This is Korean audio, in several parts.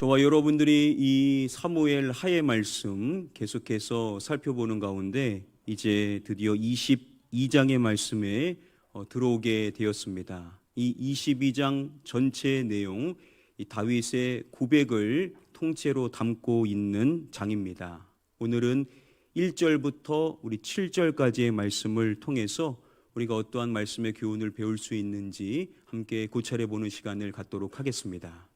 저와 여러분들이 이 사무엘 하의 말씀 계속해서 살펴보는 가운데 이제 드디어 22장의 말씀에 들어오게 되었습니다. 이 22장 전체 내용, 이 다윗의 고백을 통째로 담고 있는 장입니다. 오늘은 1절부터 우리 7절까지의 말씀을 통해서 우리가 어떠한 말씀의 교훈을 배울 수 있는지 함께 고찰해 보는 시간을 갖도록 하겠습니다.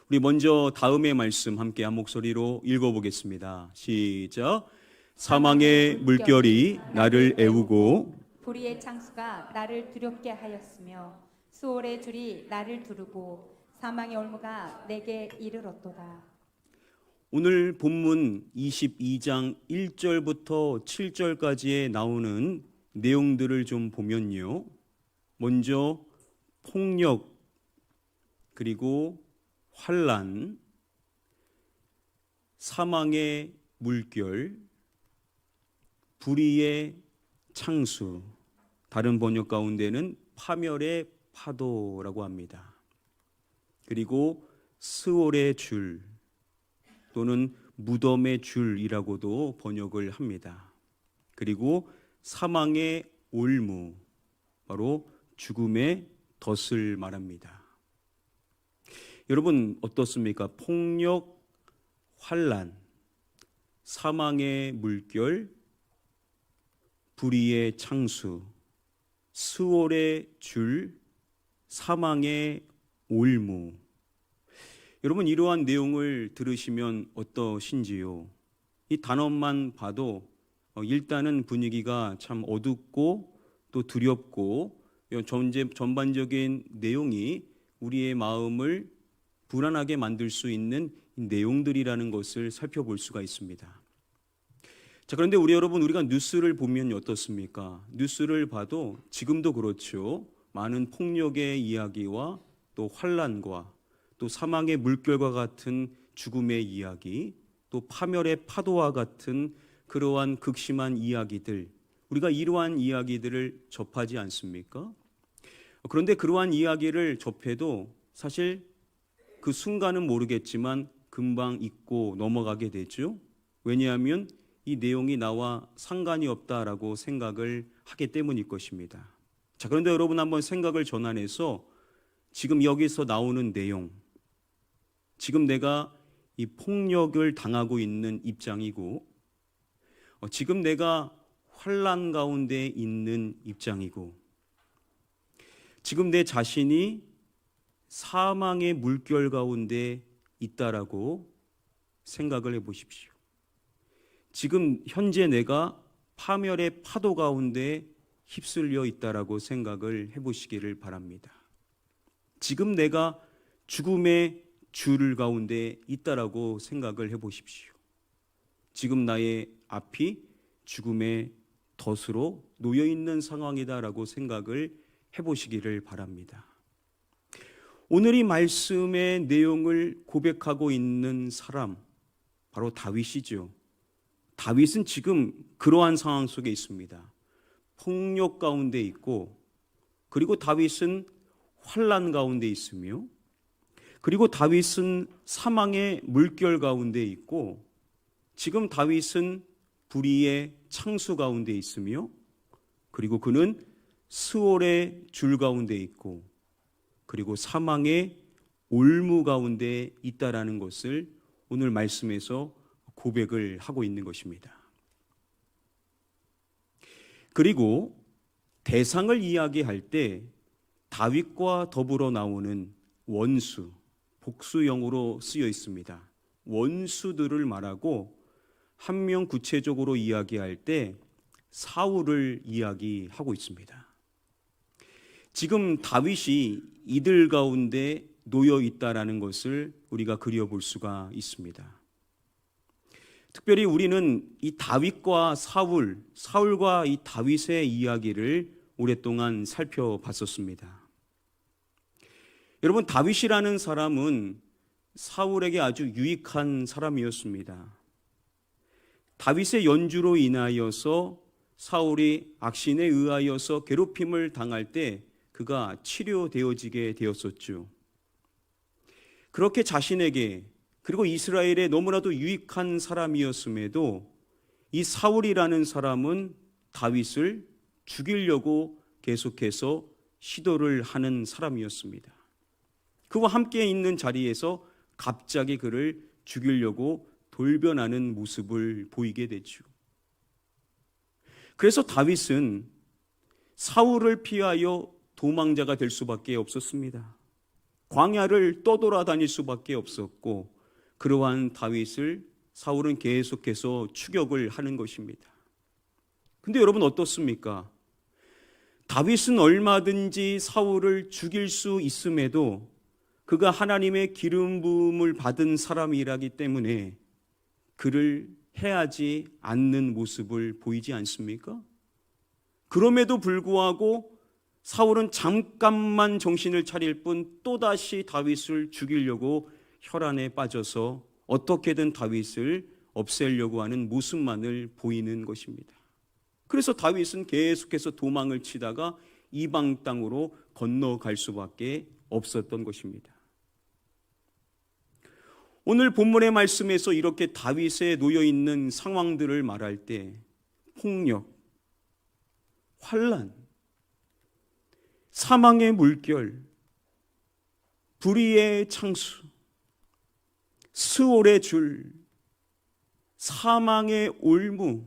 우리 먼저 다음의 말씀 함께 한 목소리로 읽어보겠습니다. 시작. 사망의 물결이 나를 애우고 불의의 창수가 나를 두렵게 하였으며 수월의 줄이 나를 두르고 사망의 올무가 내게 이르렀도다. 오늘 본문 22장 1절부터 7절까지에 나오는 내용들을 좀 보면요. 먼저 폭력, 그리고 환난, 사망의 물결, 불의의 창수, 다른 번역 가운데는 파멸의 파도라고 합니다. 그리고 스월의 줄 또는 무덤의 줄이라고도 번역을 합니다. 그리고 사망의 올무, 바로 죽음의 덫을 말합니다. 여러분 어떻습니까? 폭력, 환난, 사망의 물결, 불의의 창수, 스월의 줄, 사망의 올무. 여러분 이러한 내용을 들으시면 어떠신지요? 이 단어만 봐도 일단은 분위기가 참 어둡고 또 두렵고 전반적인 내용이 우리의 마음을 불안하게 만들 수 있는 내용들이라는 것을 살펴볼 수가 있습니다. 자, 그런데 우리가 뉴스를 보면 어떻습니까? 뉴스를 봐도 지금도 그렇죠. 많은 폭력의 이야기와 또 환난과 또 사망의 물결과 같은 죽음의 이야기, 또 파멸의 파도와 같은 그러한 극심한 이야기들, 우리가 이러한 이야기들을 접하지 않습니까? 그런데 그러한 이야기를 접해도 사실 그 순간은 모르겠지만 금방 잊고 넘어가게 되죠. 왜냐하면 이 내용이 나와 상관이 없다라고 생각을 하기 때문일 것입니다. 자, 그런데 여러분 한번 생각을 전환해서 지금 여기서 나오는 내용, 지금 내가 이 폭력을 당하고 있는 입장이고 지금 내가 환난 가운데 있는 입장이고 지금 내 자신이 사망의 물결 가운데 있다라고 생각을 해보십시오. 지금 현재 내가 파멸의 파도 가운데 휩쓸려 있다라고 생각을 해보시기를 바랍니다. 지금 내가 죽음의 줄 가운데 있다라고 생각을 해보십시오. 지금 나의 앞이 죽음의 덫으로 놓여 있는 상황이다라고 생각을 해보시기를 바랍니다. 오늘 이 말씀의 내용을 고백하고 있는 사람, 바로 다윗이죠. 다윗은 지금 그러한 상황 속에 있습니다. 폭력 가운데 있고, 그리고 다윗은 환난 가운데 있으며, 그리고 다윗은 사망의 물결 가운데 있고, 지금 다윗은 불의의 창수 가운데 있으며, 그리고 그는 스월의 줄 가운데 있고, 그리고 사망의 올무 가운데 있다라는 것을 오늘 말씀에서 고백을 하고 있는 것입니다. 그리고 대상을 이야기할 때 다윗과 더불어 나오는 원수, 복수형으로 쓰여 있습니다. 원수들을 말하고 한 명 구체적으로 이야기할 때 사울을 이야기하고 있습니다. 지금 다윗이 이들 가운데 놓여 있다라는 것을 우리가 그려볼 수가 있습니다. 특별히 우리는 이 다윗과 사울과 이 다윗의 이야기를 오랫동안 살펴봤었습니다. 여러분, 다윗이라는 사람은 사울에게 아주 유익한 사람이었습니다. 다윗의 연주로 인하여서 사울이 악신에 의하여서 괴롭힘을 당할 때 그가 치료되어지게 되었었죠. 그렇게 자신에게 그리고 이스라엘에 너무나도 유익한 사람이었음에도 이 사울이라는 사람은 다윗을 죽이려고 계속해서 시도를 하는 사람이었습니다. 그와 함께 있는 자리에서 갑자기 그를 죽이려고 돌변하는 모습을 보이게 되죠. 그래서 다윗은 사울을 피하여 도망자가 될 수밖에 없었습니다. 광야를 떠돌아다닐 수밖에 없었고, 그러한 다윗을 사울은 계속해서 추격을 하는 것입니다. 근데 여러분 어떻습니까? 다윗은 얼마든지 사울을 죽일 수 있음에도 그가 하나님의 기름 부음을 받은 사람이라기 때문에 그를 해하지 않는 모습을 보이지 않습니까? 그럼에도 불구하고 사울은 잠깐만 정신을 차릴 뿐 또다시 다윗을 죽이려고 혈안에 빠져서 어떻게든 다윗을 없애려고 하는 모습만을 보이는 것입니다. 그래서 다윗은 계속해서 도망을 치다가 이방 땅으로 건너갈 수밖에 없었던 것입니다. 오늘 본문의 말씀에서 이렇게 다윗에 놓여 있는 상황들을 말할 때 폭력, 환난, 사망의 물결, 불의의 창수, 스올의 줄, 사망의 올무,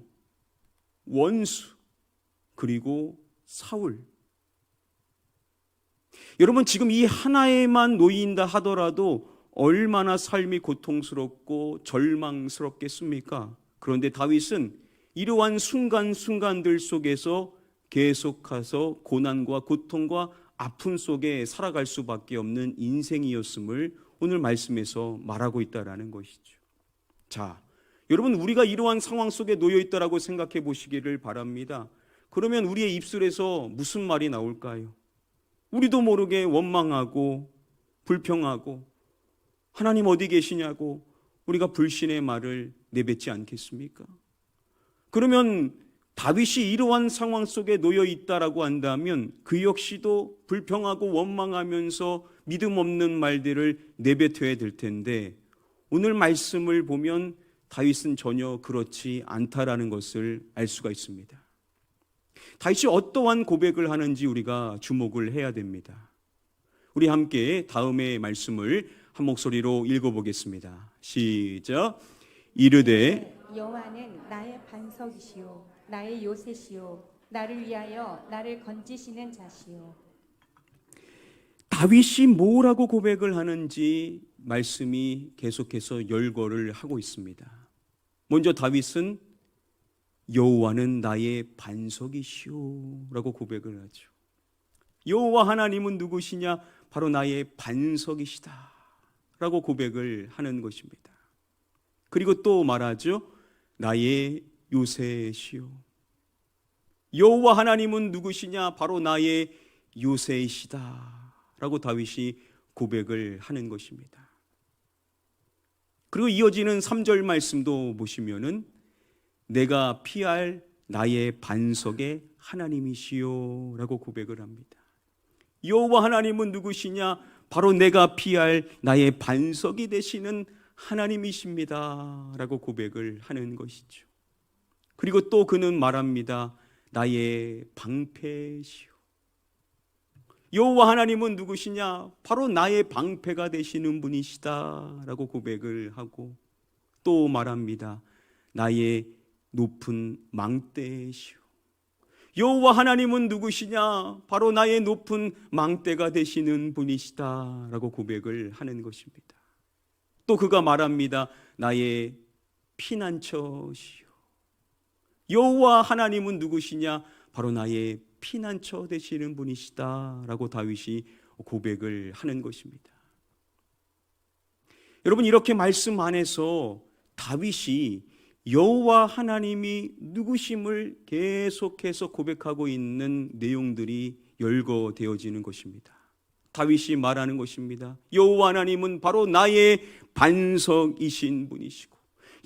원수, 그리고 사울. 여러분 지금 이 하나에만 놓인다 하더라도 얼마나 삶이 고통스럽고 절망스럽겠습니까? 그런데 다윗은 이러한 순간순간들 속에서 계속해서 고난과 고통과 아픔 속에 살아갈 수밖에 없는 인생이었음을 오늘 말씀에서 말하고 있다라는 것이죠. 자, 여러분 우리가 이러한 상황 속에 놓여 있다라고 생각해 보시기를 바랍니다. 그러면 우리의 입술에서 무슨 말이 나올까요? 우리도 모르게 원망하고 불평하고 하나님 어디 계시냐고 우리가 불신의 말을 내뱉지 않겠습니까? 그러면 다윗이 이러한 상황 속에 놓여 있다라고 한다면 그 역시도 불평하고 원망하면서 믿음 없는 말들을 내뱉어야 될 텐데 오늘 말씀을 보면 다윗은 전혀 그렇지 않다라는 것을 알 수가 있습니다. 다윗이 어떠한 고백을 하는지 우리가 주목을 해야 됩니다. 우리 함께 다음의 말씀을 한 목소리로 읽어보겠습니다. 시작. 이르되 여호와는 나의 반석이시요 나의 요새시요 나를 위하여 나를 건지시는 자시요. 다윗이 뭐라고 고백을 하는지 말씀이 계속해서 열거를 하고 있습니다. 먼저 다윗은 여호와는 나의 반석이시오 라고 고백을 하죠. 여호와 하나님은 누구시냐? 바로 나의 반석이시다 라고 고백을 하는 것입니다. 그리고 또 말하죠. 나의 요새시오. 여호와 하나님은 누구시냐? 바로 나의 요새이시다 라고 다윗이 고백을 하는 것입니다. 그리고 이어지는 3절 말씀도 보시면은 내가 피할 나의 반석의 하나님이시오 라고 고백을 합니다. 여호와 하나님은 누구시냐? 바로 내가 피할 나의 반석이 되시는 하나님이십니다 라고 고백을 하는 것이죠. 그리고 또 그는 말합니다. 나의 방패시오. 여호와 하나님은 누구시냐? 바로 나의 방패가 되시는 분이시다 라고 고백을 하고 또 말합니다. 나의 높은 망대시오. 여호와 하나님은 누구시냐? 바로 나의 높은 망대가 되시는 분이시다 라고 고백을 하는 것입니다. 또 그가 말합니다. 나의 피난처시오. 여호와 하나님은 누구시냐? 바로 나의 피난처 되시는 분이시다 라고 다윗이 고백을 하는 것입니다. 여러분 이렇게 말씀 안에서 다윗이 여호와 하나님이 누구심을 계속해서 고백하고 있는 내용들이 열거되어지는 것입니다. 다윗이 말하는 것입니다. 여호와 하나님은 바로 나의 반석이신 분이시고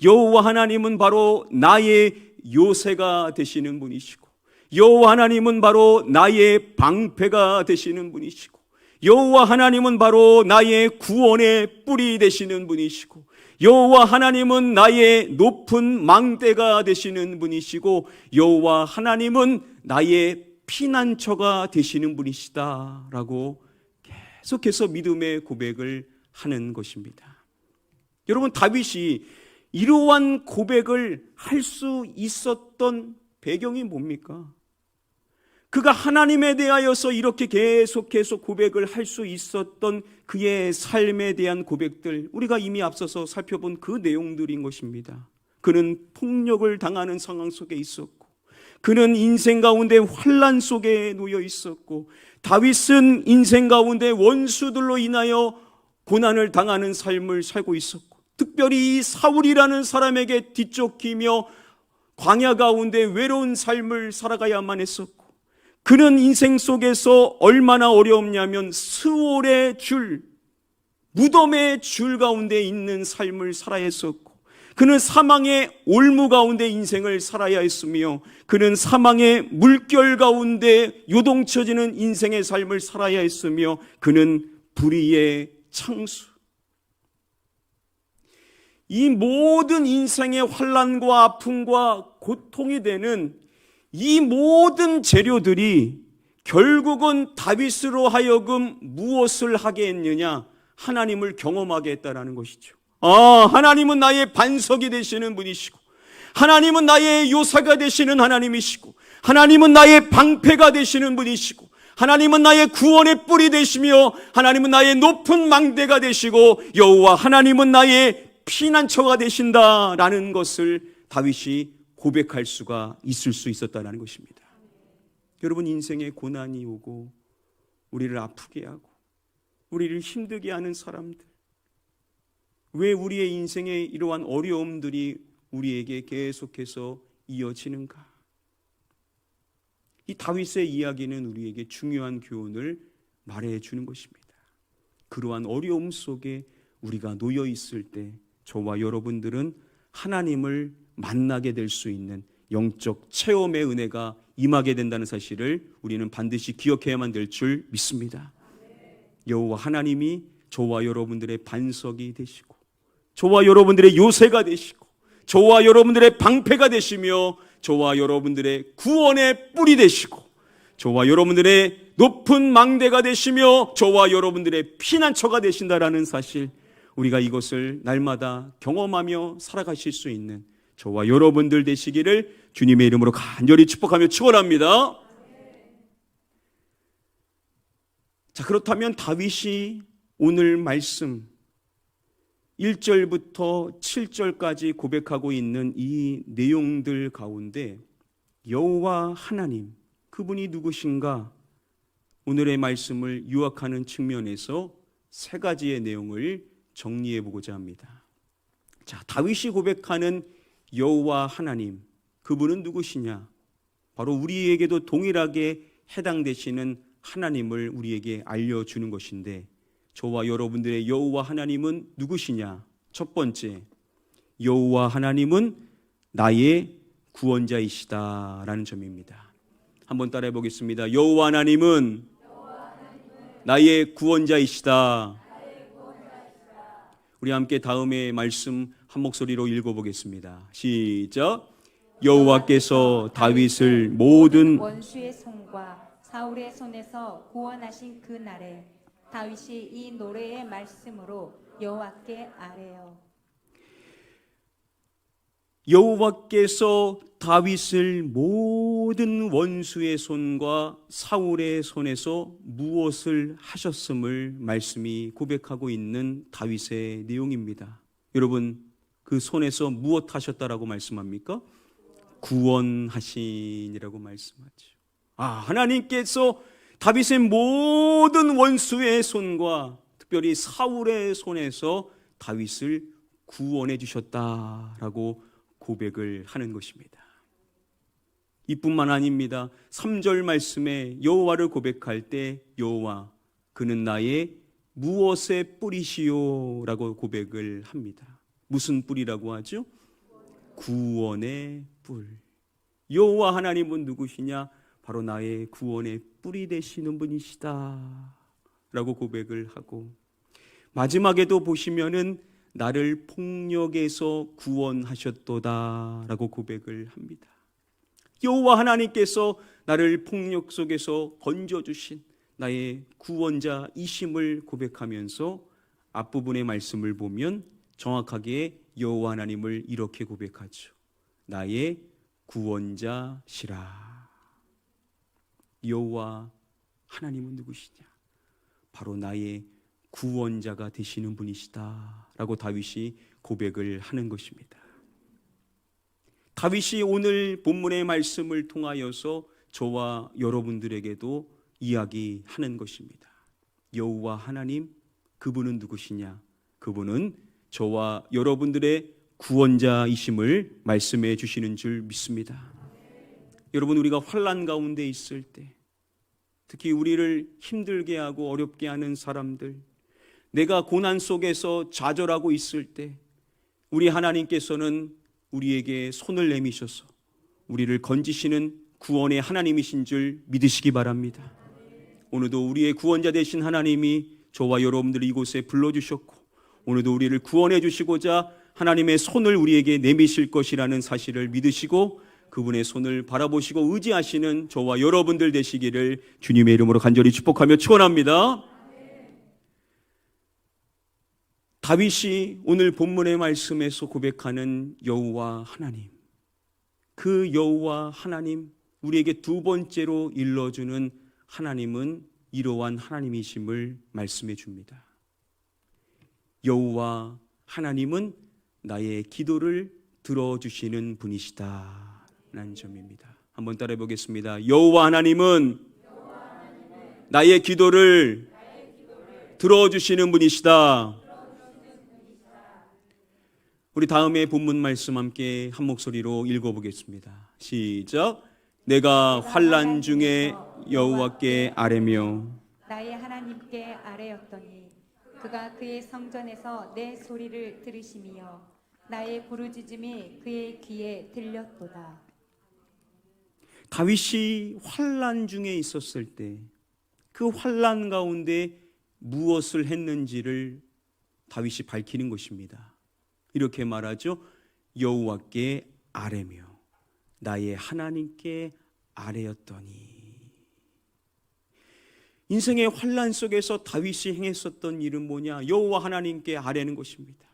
여호와 하나님은 바로 나의 요새가 되시는 분이시고 여호와 하나님은 바로 나의 방패가 되시는 분이시고 여호와 하나님은 바로 나의 구원의 뿌리 되시는 분이시고, 여호와 하나님은 나의 높은 망대가 되시는 분이시고, 여호와 하나님은 나의 피난처가 되시는 분이시다라고 계속해서 믿음의 고백을 하는 것입니다. 여러분, 다윗이 이러한 고백을 할 수 있었던 배경이 뭡니까? 그가 하나님에 대하여서 이렇게 계속해서 고백을 할 수 있었던 그의 삶에 대한 고백들, 우리가 이미 앞서서 살펴본 그 내용들인 것입니다. 그는 폭력을 당하는 상황 속에 있었고, 그는 인생 가운데 환난 속에 놓여 있었고, 다윗은 인생 가운데 원수들로 인하여 고난을 당하는 삶을 살고 있었고, 특별히 이 사울이라는 사람에게 뒤쫓기며 광야 가운데 외로운 삶을 살아가야만 했었고, 그는 인생 속에서 얼마나 어려웠냐면 스올의 줄, 무덤의 줄 가운데 있는 삶을 살아야 했었고, 그는 사망의 올무 가운데 인생을 살아야 했으며, 그는 사망의 물결 가운데 요동쳐지는 인생의 삶을 살아야 했으며, 그는 불의의 창수, 이 모든 인생의 환난과 아픔과 고통이 되는 이 모든 재료들이 결국은 다윗으로 하여금 무엇을 하게 했느냐? 하나님을 경험하게 했다라는 것이죠. 하나님은 나의 반석이 되시는 분이시고, 하나님은 나의 요사가 되시는 하나님이시고, 하나님은 나의 방패가 되시는 분이시고, 하나님은 나의 구원의 뿌리 되시며, 하나님은 나의 높은 망대가 되시고, 여호와 하나님은 나의 피난처가 되신다라는 것을 다윗이 고백할 수가 있을 수 있었다는 것입니다. 여러분, 인생에 고난이 오고 우리를 아프게 하고 우리를 힘들게 하는 사람들, 왜 우리의 인생에 이러한 어려움들이 우리에게 계속해서 이어지는가? 이 다윗의 이야기는 우리에게 중요한 교훈을 말해주는 것입니다. 그러한 어려움 속에 우리가 놓여 있을 때 저와 여러분들은 하나님을 만나게 될 수 있는 영적 체험의 은혜가 임하게 된다는 사실을 우리는 반드시 기억해야만 될 줄 믿습니다. 여호와 하나님이 저와 여러분들의 반석이 되시고, 저와 여러분들의 요새가 되시고, 저와 여러분들의 방패가 되시며, 저와 여러분들의 구원의 뿌리 되시고, 저와 여러분들의 높은 망대가 되시며, 저와 여러분들의 피난처가 되신다라는 사실, 우리가 이것을 날마다 경험하며 살아가실 수 있는 저와 여러분들 되시기를 주님의 이름으로 간절히 축복하며 축원합니다. 자, 그렇다면 다윗이 오늘 말씀 1절부터 7절까지 고백하고 있는 이 내용들 가운데 여호와 하나님, 그분이 누구신가? 오늘의 말씀을 요약하는 측면에서 세 가지의 내용을 정리해 보고자 합니다. 자, 다윗이 고백하는 여호와 하나님, 그분은 누구시냐? 바로 우리에게도 동일하게 해당되시는 하나님을 우리에게 알려주는 것인데, 저와 여러분들의 여호와 하나님은 누구시냐? 첫 번째, 여호와 하나님은 나의 구원자이시다라는 점입니다. 한번 따라해 보겠습니다. 여호와 하나님은 나의 구원자이시다. 우리 함께 다음의 말씀 한 목소리로 읽어보겠습니다. 시작. 여호와께서 다윗을 모든 원수의 손과 사울의 손에서 구원하신 그 날에 다윗이 이 노래의 말씀으로 여호와께 아뢰어. 여호와께서 다윗을 모든 원수의 손과 사울의 손에서 무엇을 하셨음을 말씀이 고백하고 있는 다윗의 내용입니다. 여러분, 그 손에서 무엇 하셨다라고 말씀합니까? 구원하신이라고 말씀하죠. 하나님께서 다윗의 모든 원수의 손과 특별히 사울의 손에서 다윗을 구원해 주셨다라고 고백을 하는 것입니다. 이뿐만 아닙니다. 3절 말씀에 여호와를 고백할 때 여호와, 그는 나의 무엇의 뿌리시오 라고 고백을 합니다. 무슨 뿌리라고 하죠? 구원의 뿔. 여호와 하나님은 누구시냐? 바로 나의 구원의 뿌리 되시는 분이시다 라고 고백을 하고, 마지막에도 보시면은 나를 폭력에서 구원하셨도다 라고 고백을 합니다. 여호와 하나님께서 나를 폭력 속에서 건져주신 나의 구원자이심을 고백하면서 앞부분의 말씀을 보면 정확하게 여호와 하나님을 이렇게 고백하죠. 나의 구원자시라. 여호와 하나님은 누구시냐? 바로 나의 구원자가 되시는 분이시다 라고 다윗이 고백을 하는 것입니다. 다윗이 오늘 본문의 말씀을 통하여서 저와 여러분들에게도 이야기하는 것입니다. 여호와 하나님, 그분은 누구시냐? 그분은 저와 여러분들의 구원자이심을 말씀해 주시는 줄 믿습니다. 여러분, 우리가 환난 가운데 있을 때, 특히 우리를 힘들게 하고 어렵게 하는 사람들, 내가 고난 속에서 좌절하고 있을 때 우리 하나님께서는 우리에게 손을 내미셔서 우리를 건지시는 구원의 하나님이신 줄 믿으시기 바랍니다. 오늘도 우리의 구원자 되신 하나님이 저와 여러분들을 이곳에 불러주셨고, 오늘도 우리를 구원해 주시고자 하나님의 손을 우리에게 내미실 것이라는 사실을 믿으시고 그분의 손을 바라보시고 의지하시는 저와 여러분들 되시기를 주님의 이름으로 간절히 축복하며 축원합니다. 다윗이 오늘 본문의 말씀에서 고백하는 여호와 하나님, 그 여호와 하나님, 우리에게 두 번째로 일러주는 하나님은 이러한 하나님이심을 말씀해 줍니다. 여호와 하나님은 나의 기도를 들어주시는 분이시다 라는 점입니다. 한번 따라해 보겠습니다. 여호와 하나님은 나의 기도를 들어주시는 분이시다. 우리 다음에 본문 말씀 함께 한 목소리로 읽어보겠습니다. 시작. 내가 환난 중에 여호와께 아뢰며 나의 하나님께 아뢰었더니 그가 그의 성전에서 내 소리를 들으시며 나의 부르짖음이 그의 귀에 들렸도다. 다윗이 환난 중에 있었을 때 그 환난 가운데 무엇을 했는지를 다윗이 밝히는 것입니다. 이렇게 말하죠. 여호와께 아뢰며 나의 하나님께 아뢰었더니. 인생의 환난 속에서 다윗이 행했었던 일은 뭐냐? 여호와 하나님께 아뢰는 것입니다.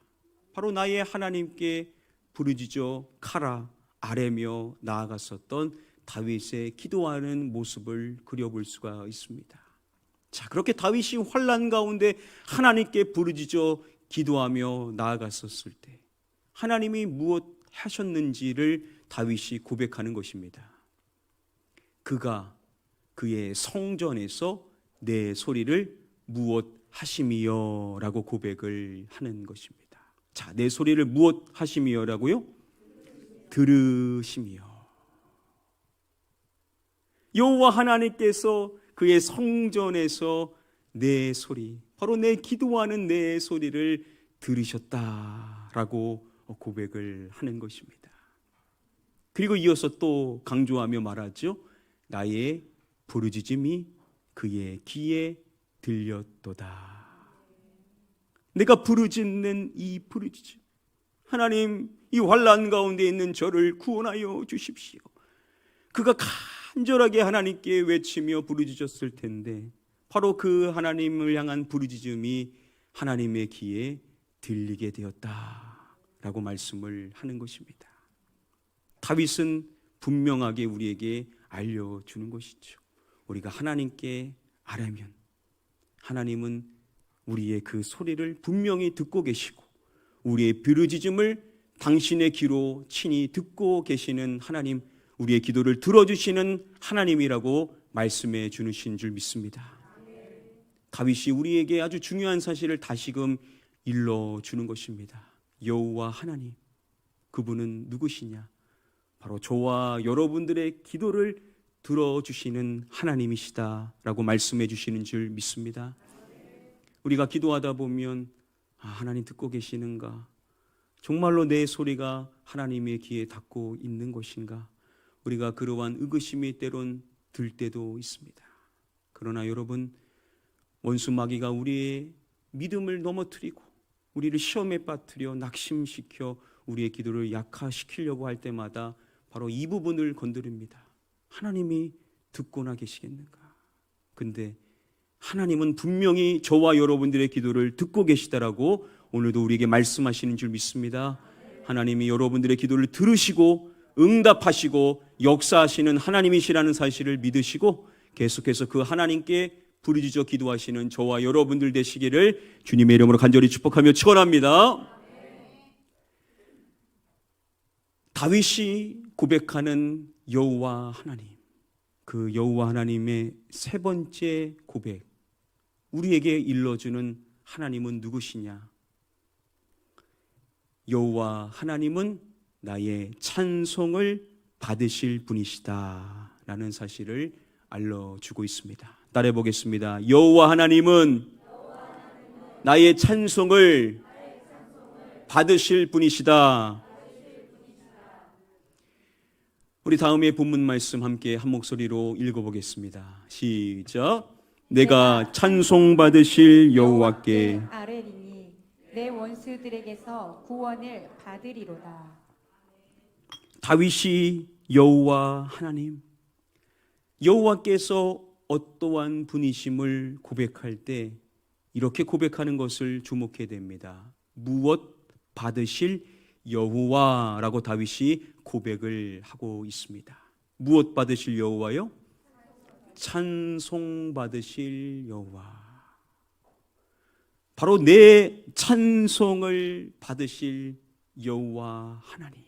바로 나의 하나님께 부르짖어 카라 아뢰며 나아갔었던 다윗의 기도하는 모습을 그려볼 수가 있습니다. 자, 그렇게 다윗이 환난 가운데 하나님께 부르짖어 기도하며 나아갔었을 때 하나님이 무엇 하셨는지를 다윗이 고백하는 것입니다. 그가 그의 성전에서 내 소리를 무엇 하심이여 라고 고백을 하는 것입니다. 자, 내 소리를 무엇 하심이여 라고요? 들으심이여. 여호와 하나님께서 그의 성전에서 내 소리, 바로 내 기도하는 내 소리를 들으셨다라고 고백을 하는 것입니다. 그리고 이어서 또 강조하며 말하죠. 나의 부르짖음이 그의 귀에 들렸도다. 내가 부르짖는 이 부르짖음, 하나님, 이 환난 가운데 있는 저를 구원하여 주십시오. 그가 간절하게 하나님께 외치며 부르짖었을 텐데 바로 그 하나님을 향한 부르짖음이 하나님의 귀에 들리게 되었다라고 말씀을 하는 것입니다. 다윗은 분명하게 우리에게 알려주는 것이죠. 우리가 하나님께 아뢰면 하나님은 우리의 그 소리를 분명히 듣고 계시고 우리의 부르짖음을 당신의 귀로 친히 듣고 계시는 하나님, 우리의 기도를 들어주시는 하나님이라고 말씀해 주신 줄 믿습니다. 다윗이 우리에게 아주 중요한 사실을 다시금 일러주는 것입니다. 여호와 하나님, 그분은 누구시냐? 바로 저와 여러분들의 기도를 들어주시는 하나님이시다라고 말씀해 주시는 줄 믿습니다. 우리가 기도하다 보면 하나님 듣고 계시는가? 정말로 내 소리가 하나님의 귀에 닿고 있는 것인가? 우리가 그러한 의구심이 때론 들 때도 있습니다. 그러나 여러분, 원수 마귀가 우리의 믿음을 넘어뜨리고 우리를 시험에 빠뜨려 낙심시켜 우리의 기도를 약화시키려고 할 때마다 바로 이 부분을 건드립니다. 하나님이 듣고나 계시겠는가? 근데 하나님은 분명히 저와 여러분들의 기도를 듣고 계시다라고 오늘도 우리에게 말씀하시는 줄 믿습니다. 하나님이 여러분들의 기도를 들으시고 응답하시고 역사하시는 하나님이시라는 사실을 믿으시고 계속해서 그 하나님께 부르짖어 기도하시는 저와 여러분들 되시기를 주님의 이름으로 간절히 축복하며 축원합니다. 다윗이 고백하는 여호와 하나님, 그 여호와 하나님의 세 번째 고백, 우리에게 일러주는 하나님은 누구시냐? 여호와 하나님은 나의 찬송을 받으실 분이시다 라는 사실을 알려주고 있습니다. 따라해 보겠습니다. 여호와 하나님은 나의 찬송을 받으실 분이시다. 우리 다음에 본문 말씀 함께 한 목소리로 읽어보겠습니다. 시작. 내가 찬송 받으실 여호와께 아뢰리니 내 원수들에게서 구원을 받으리로다. 다윗이 여호와 하나님, 여호와께서 어떠한 분이심을 고백할 때 이렇게 고백하는 것을 주목해야 됩니다. 무엇 받으실 여호와라고 다윗이 고백을 하고 있습니다. 무엇 받으실 여호와요? 찬송 받으실 여호와. 바로 내 찬송을 받으실 여호와 하나님.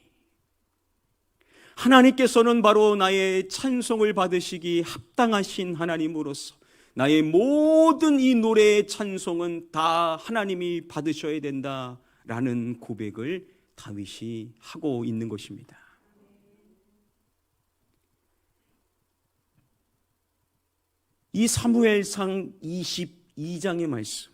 하나님께서는 바로 나의 찬송을 받으시기 합당하신 하나님으로서 나의 모든 이 노래의 찬송은 다 하나님이 받으셔야 된다라는 고백을 다윗이 하고 있는 것입니다. 이 사무엘상 22장의 말씀,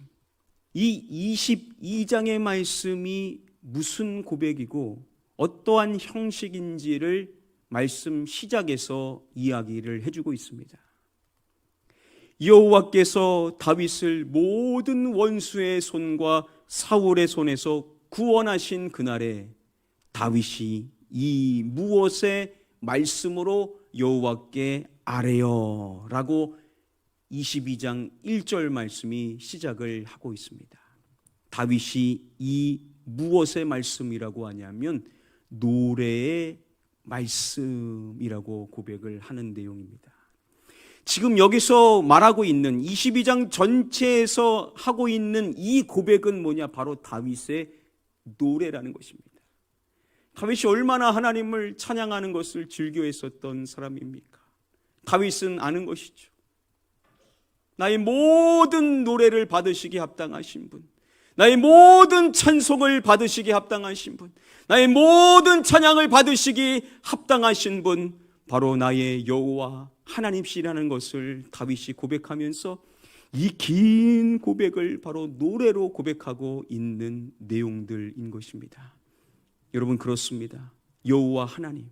이 22장의 말씀이 무슨 고백이고 어떠한 형식인지를 말씀 시작에서 이야기를 해주고 있습니다. 여호와께서 다윗을 모든 원수의 손과 사울의 손에서 구원하신 그날에 다윗이 이 무엇의 말씀으로 여호와께 아뢰어 라고 22장 1절 말씀이 시작을 하고 있습니다. 다윗이 이 무엇의 말씀이라고 하냐면 노래의 말씀이라고 고백을 하는 내용입니다. 지금 여기서 말하고 있는 22장 전체에서 하고 있는 이 고백은 뭐냐? 바로 다윗의 노래라는 것입니다. 다윗이 얼마나 하나님을 찬양하는 것을 즐겨했었던 사람입니까? 다윗은 아는 것이죠. 나의 모든 노래를 받으시기 합당하신 분, 나의 모든 찬송을 받으시기 합당하신 분, 나의 모든 찬양을 받으시기 합당하신 분, 바로 나의 여호와 하나님이시라는 것을 다윗이 고백하면서 이 긴 고백을 바로 노래로 고백하고 있는 내용들인 것입니다. 여러분, 그렇습니다. 여호와 하나님,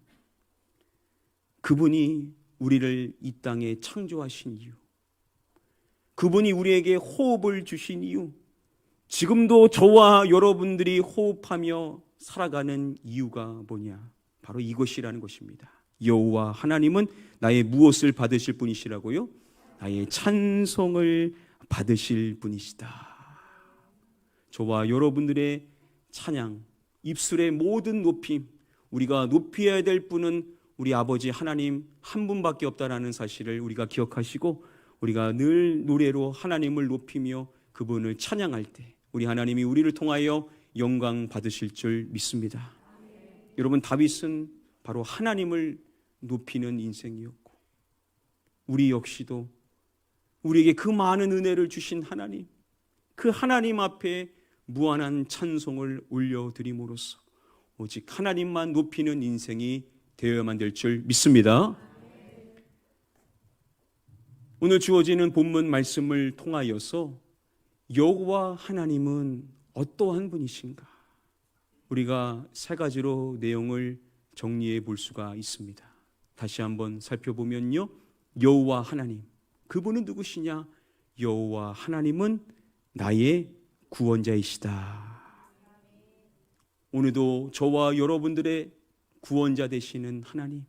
그분이 우리를 이 땅에 창조하신 이유, 그분이 우리에게 호흡을 주신 이유, 지금도 저와 여러분들이 호흡하며 살아가는 이유가 뭐냐? 바로 이것이라는 것입니다. 여호와 하나님은 나의 무엇을 받으실 분이시라고요? 나의 찬송을 받으실 분이시다. 저와 여러분들의 찬양, 입술의 모든 높임, 우리가 높여야 될 분은 우리 아버지 하나님 한 분밖에 없다라는 사실을 우리가 기억하시고, 우리가 늘 노래로 하나님을 높이며 그분을 찬양할 때 우리 하나님이 우리를 통하여 영광 받으실 줄 믿습니다. 여러분, 다윗은 바로 하나님을 높이는 인생이었고, 우리 역시도 우리에게 그 많은 은혜를 주신 하나님, 그 하나님 앞에 무한한 찬송을 올려드림으로써 오직 하나님만 높이는 인생이 되어야만 될 줄 믿습니다. 오늘 주어지는 본문 말씀을 통하여서 여호와 하나님은 어떠한 분이신가? 우리가 세 가지로 내용을 정리해 볼 수가 있습니다. 다시 한번 살펴보면요, 여호와 하나님, 그분은 누구시냐? 여호와 하나님은 나의 구원자이시다. 오늘도 저와 여러분들의 구원자 되시는 하나님,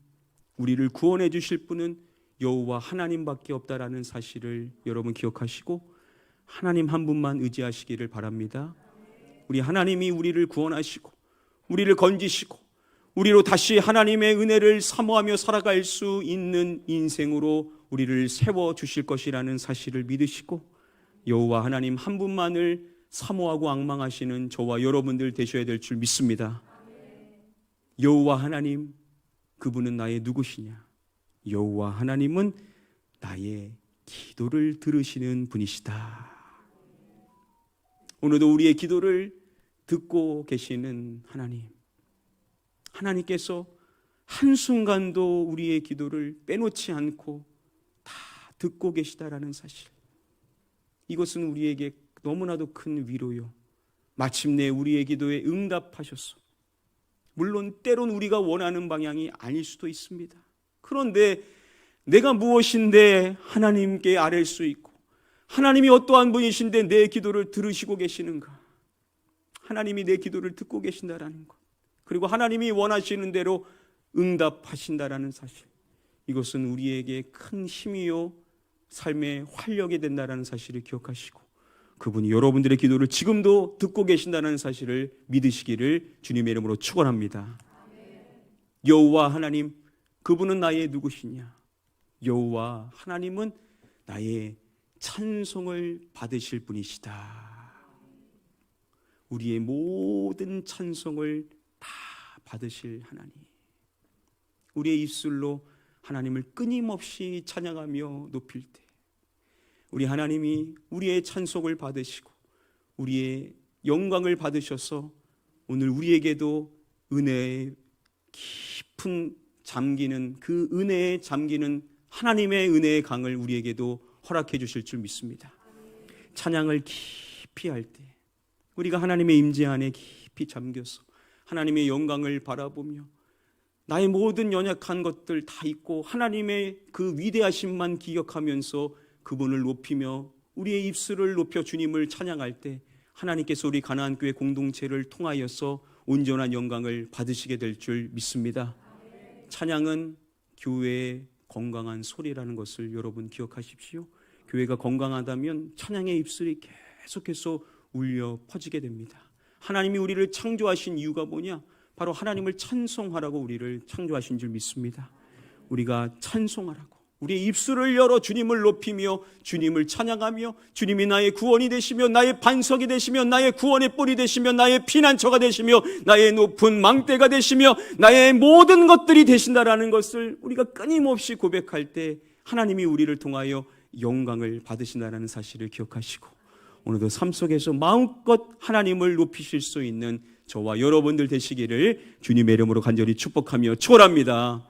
우리를 구원해 주실 분은 여호와 하나님밖에 없다라는 사실을 여러분 기억하시고 하나님 한 분만 의지하시기를 바랍니다. 우리 하나님이 우리를 구원하시고 우리를 건지시고 우리로 다시 하나님의 은혜를 사모하며 살아갈 수 있는 인생으로 우리를 세워주실 것이라는 사실을 믿으시고 여호와 하나님 한 분만을 사모하고 앙망하시는 저와 여러분들 되셔야 될 줄 믿습니다. 여호와 하나님, 그분은 나의 누구시냐? 여호와 하나님은 나의 기도를 들으시는 분이시다. 오늘도 우리의 기도를 듣고 계시는 하나님, 하나님께서 한순간도 우리의 기도를 빼놓지 않고 다 듣고 계시다라는 사실, 이것은 우리에게 너무나도 큰 위로요. 마침내 우리의 기도에 응답하셨어. 물론 때론 우리가 원하는 방향이 아닐 수도 있습니다. 그런데 내가 무엇인데 하나님께 아랠 수 있고 하나님이 어떠한 분이신데 내 기도를 들으시고 계시는가? 하나님이 내 기도를 듣고 계신다라는 것, 그리고 하나님이 원하시는 대로 응답하신다라는 사실, 이것은 우리에게 큰 힘이요 삶의 활력이 된다라는 사실을 기억하시고 그분이 여러분들의 기도를 지금도 듣고 계신다는 사실을 믿으시기를 주님의 이름으로 축원합니다. 여호와 하나님, 그분은 나의 누구시냐? 여호와 하나님은 나의 찬송을 받으실 분이시다. 우리의 모든 찬송을 다 받으실 하나님, 우리의 입술로 하나님을 끊임없이 찬양하며 높일 때 우리 하나님이 우리의 찬송을 받으시고 우리의 영광을 받으셔서 오늘 우리에게도 은혜의 깊은 잠기는, 그 은혜에 잠기는 하나님의 은혜의 강을 우리에게도 허락해 주실 줄 믿습니다. 찬양을 깊이 할 때 우리가 하나님의 임재 안에 깊이 잠겨서 하나님의 영광을 바라보며 나의 모든 연약한 것들 다 잊고 하나님의 그 위대하심만 기억하면서 그분을 높이며 우리의 입술을 높여 주님을 찬양할 때 하나님께서 우리 가나안 교회 공동체를 통하여서 온전한 영광을 받으시게 될 줄 믿습니다. 찬양은 교회의 건강한 소리라는 것을 여러분 기억하십시오. 교회가 건강하다면 찬양의 입술이 계속해서 울려 퍼지게 됩니다. 하나님이 우리를 창조하신 이유가 뭐냐? 바로 하나님을 찬송하라고 우리를 창조하신 줄 믿습니다. 우리가 찬송하라고 우리의 입술을 열어 주님을 높이며 주님을 찬양하며 주님이 나의 구원이 되시며 나의 반석이 되시며 나의 구원의 뿔이 되시며 나의 피난처가 되시며 나의 높은 망대가 되시며 나의 모든 것들이 되신다라는 것을 우리가 끊임없이 고백할 때 하나님이 우리를 통하여 영광을 받으신다는 사실을 기억하시고 오늘도 삶 속에서 마음껏 하나님을 높이실 수 있는 저와 여러분들 되시기를 주님의 이름으로 간절히 축복하며 축원합니다.